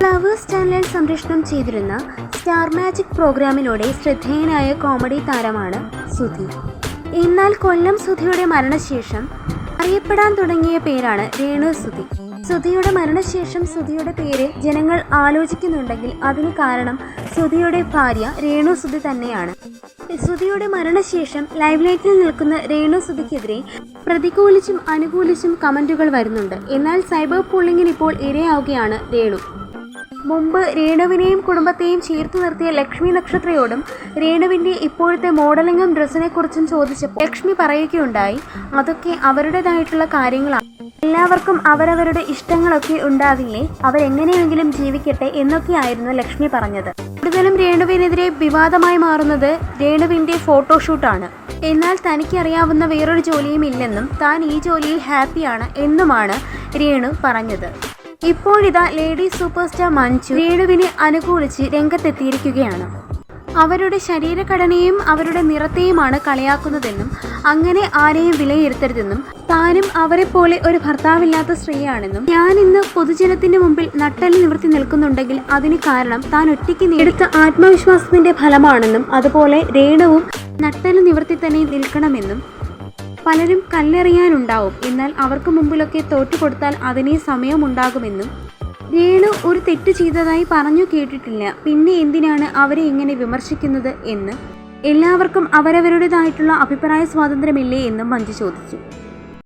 Flowers ചാനലിൽ സംപ്രേഷണം ചെയ്തിരുന്ന സ്റ്റാർ മാജിക് പ്രോഗ്രാമിലൂടെ ശ്രദ്ധേയനായ കോമഡി താരമാണ് സുധി. എന്നാൽ കൊല്ലം സുധിയുടെ മരണശേഷം അറിയപ്പെടാൻ തുടങ്ങിയ പേരാണ് രേണു സുധി. സുധിയുടെ മരണശേഷം സുധിയുടെ പേര് ജനങ്ങൾ ആലോചിക്കുന്നുണ്ടെങ്കിൽ അതിന് കാരണം സുധിയുടെ ഭാര്യ രേണു സുധി തന്നെയാണ്. സുധിയുടെ മരണശേഷം ലൈവ് ലൈറ്റിൽ നിൽക്കുന്ന രേണു സുധിക്കെതിരെ പ്രതികൂലിച്ചും അനുകൂലിച്ചും കമന്റുകൾ വരുന്നുണ്ട്. എന്നാൽ സൈബർ ബുള്ളിങ്ങിന് ഇപ്പോൾ ഇരയാവുകയാണ് രേണു. മുമ്പ് രേണുവിനെയും കുടുംബത്തെയും ചേർത്ത് നിർത്തിയ ലക്ഷ്മി നക്ഷത്രയോടും രേണുവിൻ്റെ ഇപ്പോഴത്തെ മോഡലിംഗും ഡ്രസ്സിനെ കുറിച്ചും ചോദിച്ചപ്പോൾ ലക്ഷ്മി പറയുകയുണ്ടായി, അതൊക്കെ അവരുടേതായിട്ടുള്ള കാര്യങ്ങളാണ്, എല്ലാവർക്കും അവരവരുടെ ഇഷ്ടങ്ങളൊക്കെ ഉണ്ടാവില്ലേ, അവരെങ്ങനെയെങ്കിലും ജീവിക്കട്ടെ എന്നൊക്കെയായിരുന്നു ലക്ഷ്മി പറഞ്ഞത്. കൂടുതലും രേണുവിനെതിരെ വിവാദമായി മാറുന്നത് രേണുവിൻ്റെ ഫോട്ടോഷൂട്ടാണ്. എന്നാൽ തനിക്കറിയാവുന്ന വേറൊരു ജോലിയും ഇല്ലെന്നും താൻ ഈ ജോലിയിൽ ഹാപ്പിയാണ് എന്നുമാണ് രേണു പറഞ്ഞത്. ഇപ്പോഴിതാ ലേഡി സൂപ്പർ സ്റ്റാർ മഞ്ജു രേണുവിനെ അനുകൂലിച്ച് രംഗത്തെത്തിയിരിക്കുകയാണ്. അവരുടെ ശരീരഘടനയും അവരുടെ നിറത്തെയുമാണ് കളിയാക്കുന്നതെന്നും അങ്ങനെ ആരെയും വിലയിരുത്തരുതെന്നും താനും അവരെ പോലെ ഒരു ഭർത്താവില്ലാത്ത സ്ത്രീയാണെന്നും ഞാൻ ഇന്ന് പൊതുജനത്തിന്റെ മുമ്പിൽ നട്ടല് നിവർത്തി നിൽക്കുന്നുണ്ടെങ്കിൽ അതിന് കാരണം താൻ ഒറ്റയ്ക്ക് നേടുത്ത ആത്മവിശ്വാസത്തിന്റെ ഫലമാണെന്നും അതുപോലെ രേണുവും നട്ടല് നിവർത്തി തന്നെ നിൽക്കണമെന്നും പലരും കല്ലെറിയാനുണ്ടാവും, എന്നാൽ അവർക്ക് മുമ്പിലൊക്കെ തോറ്റുകൊടുത്താൽ അതിനെ സമയമുണ്ടാകുമെന്നും രേണു ഒരു തെറ്റ് ചെയ്തതായി പറഞ്ഞു കേട്ടിട്ടില്ല, പിന്നെ എന്തിനാണ് അവരെ ഇങ്ങനെ വിമർശിക്കുന്നത് എന്ന് എല്ലാവർക്കും അവരവരുടേതായിട്ടുള്ള അഭിപ്രായ സ്വാതന്ത്ര്യമില്ലേ എന്നും മഞ്ജു ചോദിച്ചു.